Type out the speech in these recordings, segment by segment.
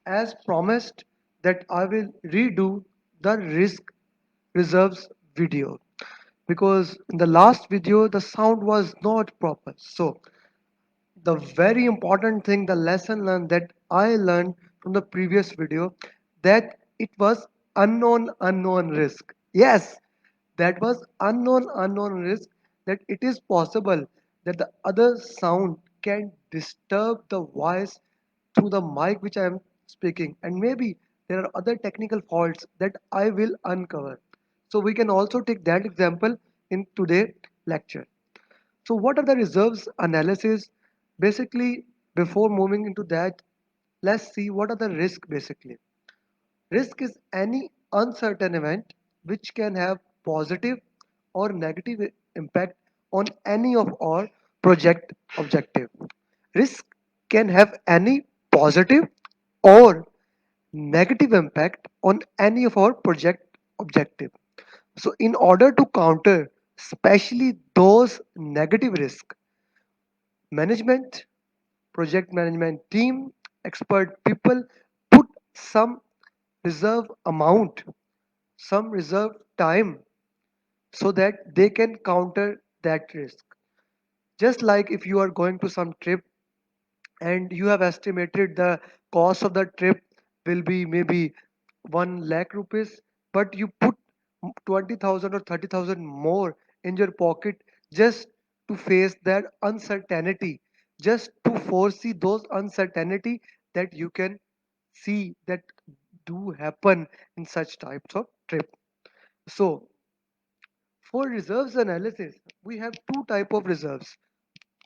as promised that I will redo the risk reserves video because in the last video the sound was not proper. So the very important thing, the lesson learned that I learned from the previous video, that it was unknown risk. Yes, that was unknown risk, that it is possible that the other sound can disturb the voice through the mic which I am speaking, and maybe there are other technical faults that I will uncover. So we can also take that example in today lecture. So what are the reserves analysis? Basically, before moving into that, let's see what are the risk basically. Risk is any uncertain event which can have positive or negative impact on any of our project objective. Risk can have any positive or negative impact on any of our project objective. So in order to counter especially those negative risk, management, project management team, expert people put some reserve amount, some reserve time so that they can counter that risk. Just like if you are going to some trip and you have estimated the cost of the trip will be maybe 1 lakh rupees, but you put 20,000 or 30,000 more in your pocket just to face that uncertainty, just to foresee those uncertainty that you can see that do happen in such types of trip. So for reserves analysis, we have two type of reserves.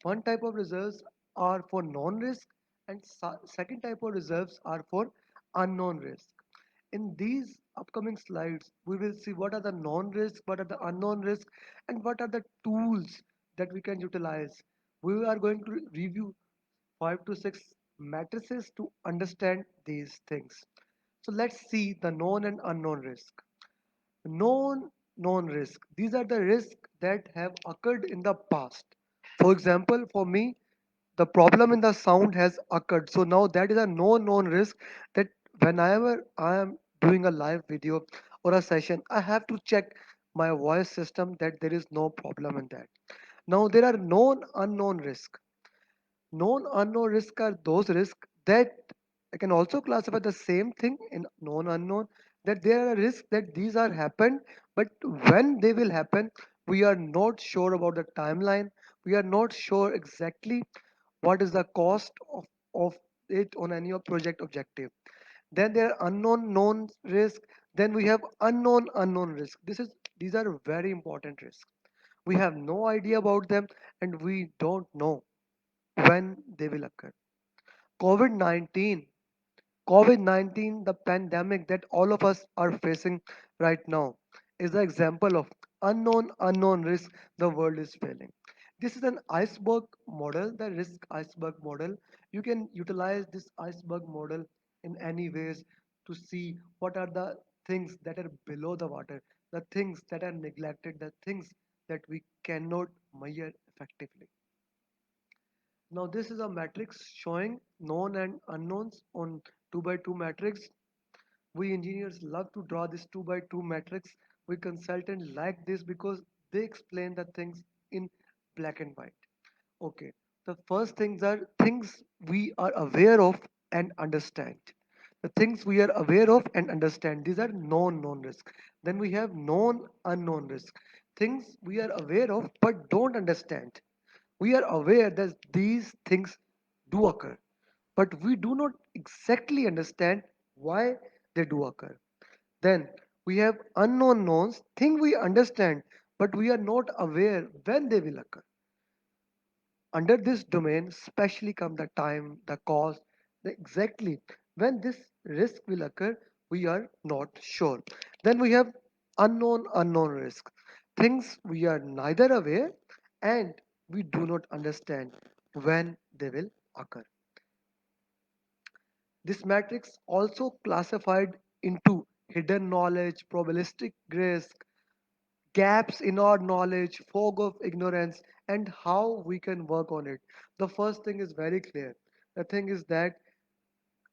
One type of reserves are for non-risk, and second type of reserves are for unknown risk. In these upcoming slides, we will see what are the non-risk, what are the unknown risk, and what are the tools that we can utilize. We are going to review 5 to 6 matrices to understand these things. So let's see the known and unknown risk. Known risk. These are the risks that have occurred in the past. For example, for me, the problem in the sound has occurred. So now that is a known risk that whenever I am doing a live video or a session, I have to check my voice system that there is no problem in that. Now there are known unknown risk. Known unknown risk are those risks that I can also classify the same thing in known unknown, that there are risks that these are happened, but when they will happen, we are not sure about the timeline. We are not sure exactly what is the cost of it on any of project objective. Then there are unknown known risk. Then we have unknown risk. These are very important risks. We have no idea about them and we don't know when they will occur. COVID 19, COVID 19, the pandemic that all of us are facing right now, is the example of unknown risk the world is facing. This is an iceberg model, the risk iceberg model. You can utilize this iceberg model in any ways to see what are the things that are below the water, the things that are neglected, the things that we cannot measure effectively. Now this is a matrix showing known and unknowns on 2 by 2 matrix. We engineers love to draw this 2 by 2 matrix. We consultants like this because they explain the things in black and white. Okay, the first things are things we are aware of and understand. The things we are aware of and understand, these are known risk. Then we have known unknown risk. Things we are aware of but don't understand. We are aware that these things do occur, but we do not exactly understand why they do occur. Then we have unknown knowns, things we understand, but we are not aware when they will occur. Under this domain, especially come the time, the cost, the exactly when this risk will occur, we are not sure. Then we have unknown risk. Things we are neither aware and we do not understand when they will occur. This matrix also classified into hidden knowledge, probabilistic risk, gaps in our knowledge, fog of ignorance, and how we can work on it. The first thing is very clear. The thing is that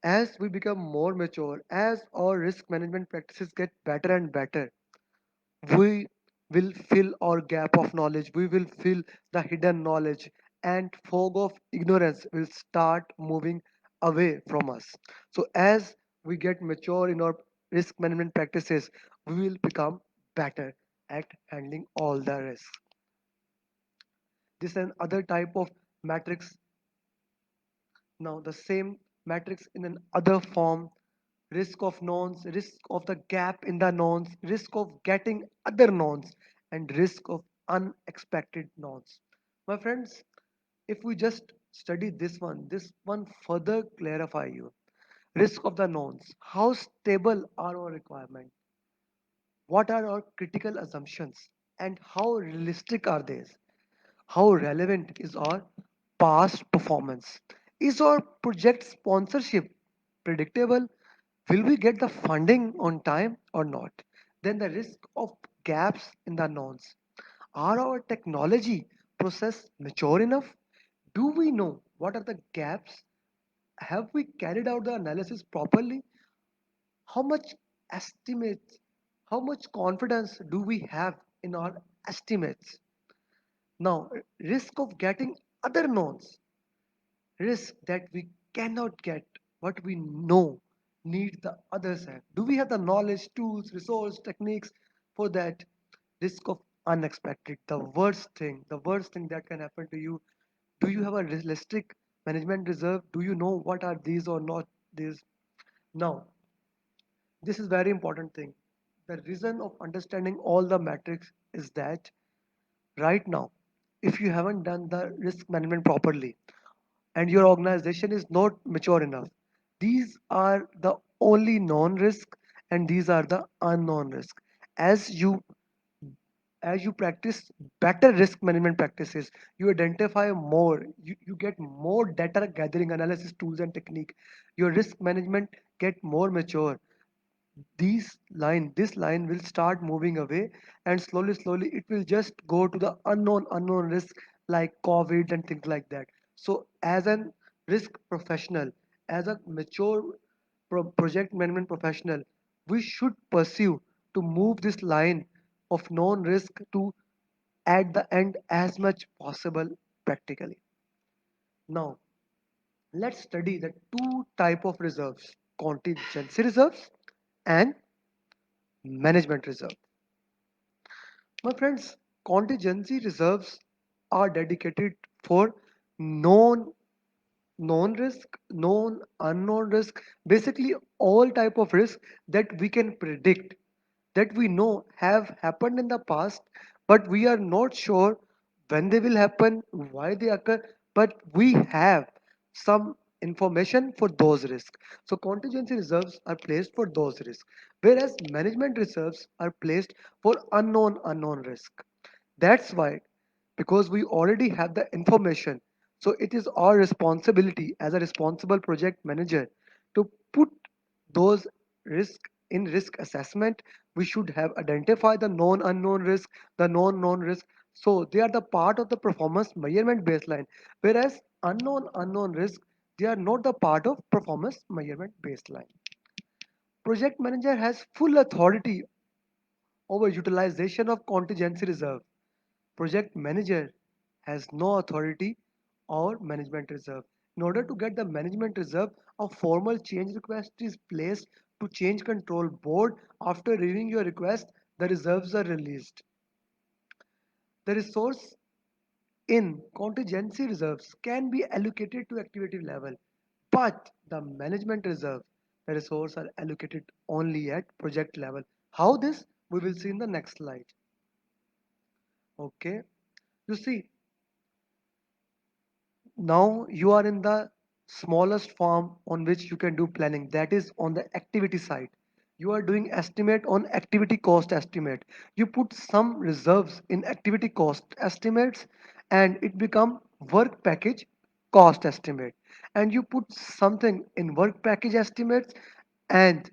As we become more mature, as our risk management practices get better and better, we will fill our gap of knowledge, we will fill the hidden knowledge, and fog of ignorance will start moving away from us. So as we get mature in our risk management practices, we will become better at handling all the risks. This is another type of matrix. Now the same matrix in an other form: risk of knowns, risk of the gap in the knowns, risk of getting other knowns, and risk of unexpected knowns. My friends, if we just study this one further clarify you. Risk of the knowns. How stable are our requirements? What are our critical assumptions? And how realistic are they? How relevant is our past performance? Is our project sponsorship predictable? Will we get the funding on time or not? Then the risk of gaps in the knowns. Are our technology process mature enough? Do we know what are the gaps? Have we carried out the analysis properly? How much estimates, how much confidence do we have in our estimates? Now, risk of getting other knowns, risk that we cannot get what we know need the other side. Do we have the knowledge, tools, resource, techniques for that? Risk of unexpected, the worst thing that can happen to you. Do you have a realistic management reserve? Do you know what are these or not these? Now, this is very important thing. The reason of understanding all the metrics is that right now, if you haven't done the risk management properly and your organization is not mature enough, these are the only known risk and these are the unknown risk. As you as you practice better risk management practices, you identify more, you get more data gathering analysis tools and technique, your risk management get more mature. This line will start moving away, and slowly it will just go to the unknown risk like covid and things like that. So as an risk professional, as a mature project management professional, we should pursue to move this line of known risk to at the end as much possible practically. Now let's study the two type of reserves: contingency reserves and management reserve. My friends, contingency reserves are dedicated for known known risk, known unknown risk, basically all type of risk that we can predict, that we know have happened in the past, but we are not sure when they will happen, why they occur, but we have some information for those risks. So contingency reserves are placed for those risks, whereas management reserves are placed for unknown risk. That's why, because we already have the information, so it is our responsibility as a responsible project manager to put those risk in risk assessment. We should have identified the known unknown risk, the known risk. So they are the part of the performance measurement baseline, whereas unknown risk, they are not the part of performance measurement baseline. Project manager has full authority over utilization of contingency reserve. Project manager has no authority or management reserve. In order to get the management reserve, a formal change request is placed to change control board. After reviewing your request, the reserves are released. The resource in contingency reserves can be allocated to activity level, but the management reserve, the resource are allocated only at project level. How this? We will see in the next slide. Okay. You see, now you are in the smallest form on which you can do planning, that is on the activity side. You are doing estimate on activity cost estimate. You put some reserves in activity cost estimates and it become work package cost estimate, and you put something in work package estimates, and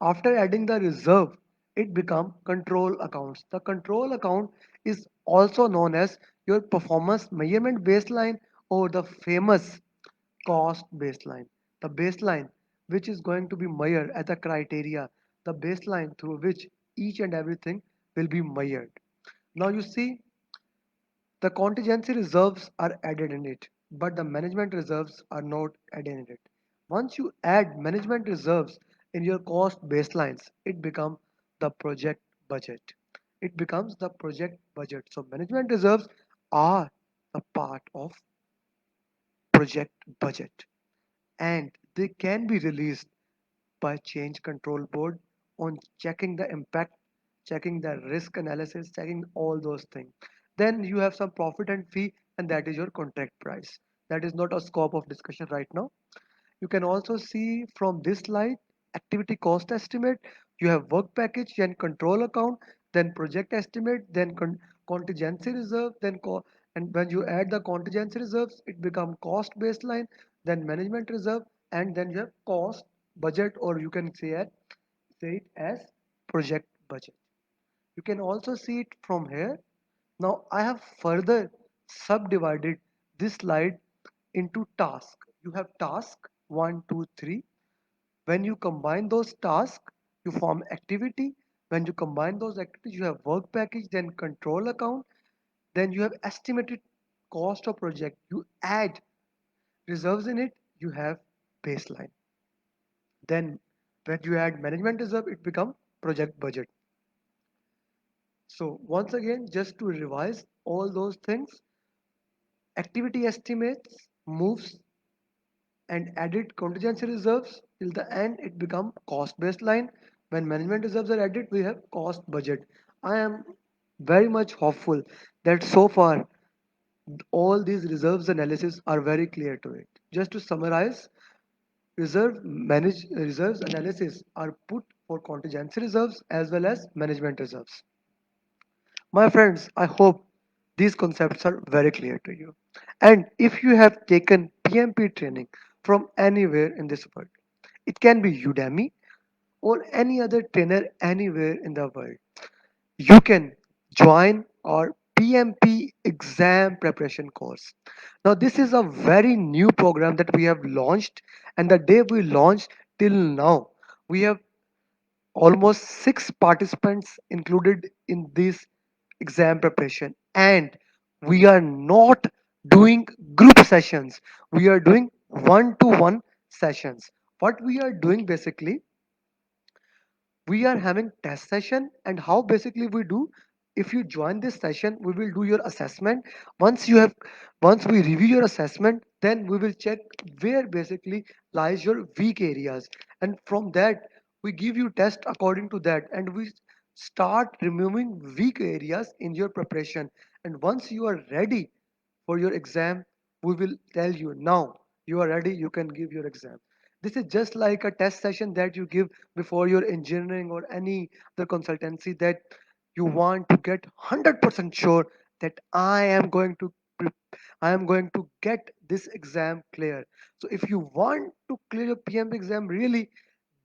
after adding the reserve it become control accounts. The control account is also known as your performance measurement baseline or the famous cost baseline. The baseline which is going to be measured as a criteria, the baseline through which each and everything will be measured. Now you see, the contingency reserves are added in it, but the management reserves are not added in it. Once you add management reserves in your cost baselines, it becomes the project budget. It becomes the project budget. So management reserves are a part of project budget, and they can be released by change control board on checking the impact, checking the risk analysis, checking all those things. Then you have some profit and fee, and that is your contract price. That is not a scope of discussion right now. You can also see from this slide activity cost estimate. You have work package, then control account, then project estimate, then contingency reserve, and when you add the contingency reserves, it become cost baseline, then management reserve, and then you have cost budget, or you can say it as project budget. You can also see it from here. Now I have further subdivided this slide into task. You have task 1, 2, 3. When you combine those tasks, you form activity. When you combine those activities, you have work package, then control account, then you have estimated cost of project. You add reserves in it, you have baseline. Then when you add management reserve, it become project budget. So once again, just to revise all those things, activity estimates moves and added contingency reserves till the end, it become cost baseline. When management reserves are added, we have cost budget. I am very much hopeful that so far all these reserves analysis are very clear to it. Just to summarize, reserves analysis are put for contingency reserves as well as management reserves. My friends, I hope these concepts are very clear to you. And if you have taken PMP training from anywhere in this world, it can be Udemy or any other trainer anywhere in the world, you can join our PMP exam preparation course. Now, this is a very new program that we have launched, and the day we launched till now, we have almost 6 participants included in this exam preparation, and we are not doing group sessions, we are doing one-to-one sessions. What we are doing basically, we are having test session, and how basically we do, if you join this session, we will do your assessment. Once we review your assessment, then we will check where basically lies your weak areas, and from that we give you test according to that, and we start removing weak areas in your preparation. And once you are ready for your exam, we will tell you, now you are ready, you can give your exam. This is just like a test session that you give before your engineering or any other consultancy, that you want to get 100% sure that I am going to get this exam clear. So if you want to clear your PM exam really,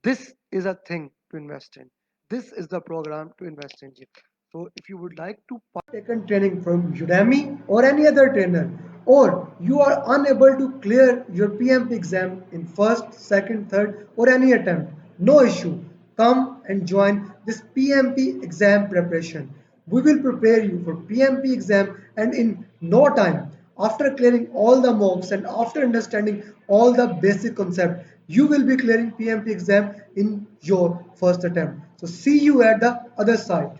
this is a thing to invest in. This is the program to invest in. So if you would like to taken training from Udemy or any other trainer, or you are unable to clear your PMP exam in first, second, third, or any attempt, no issue. Come and join this PMP exam preparation. We will prepare you for PMP exam, and in no time, after clearing all the mocks and after understanding all the basic concept, you will be clearing PMP exam in your first attempt. So see you at the other side.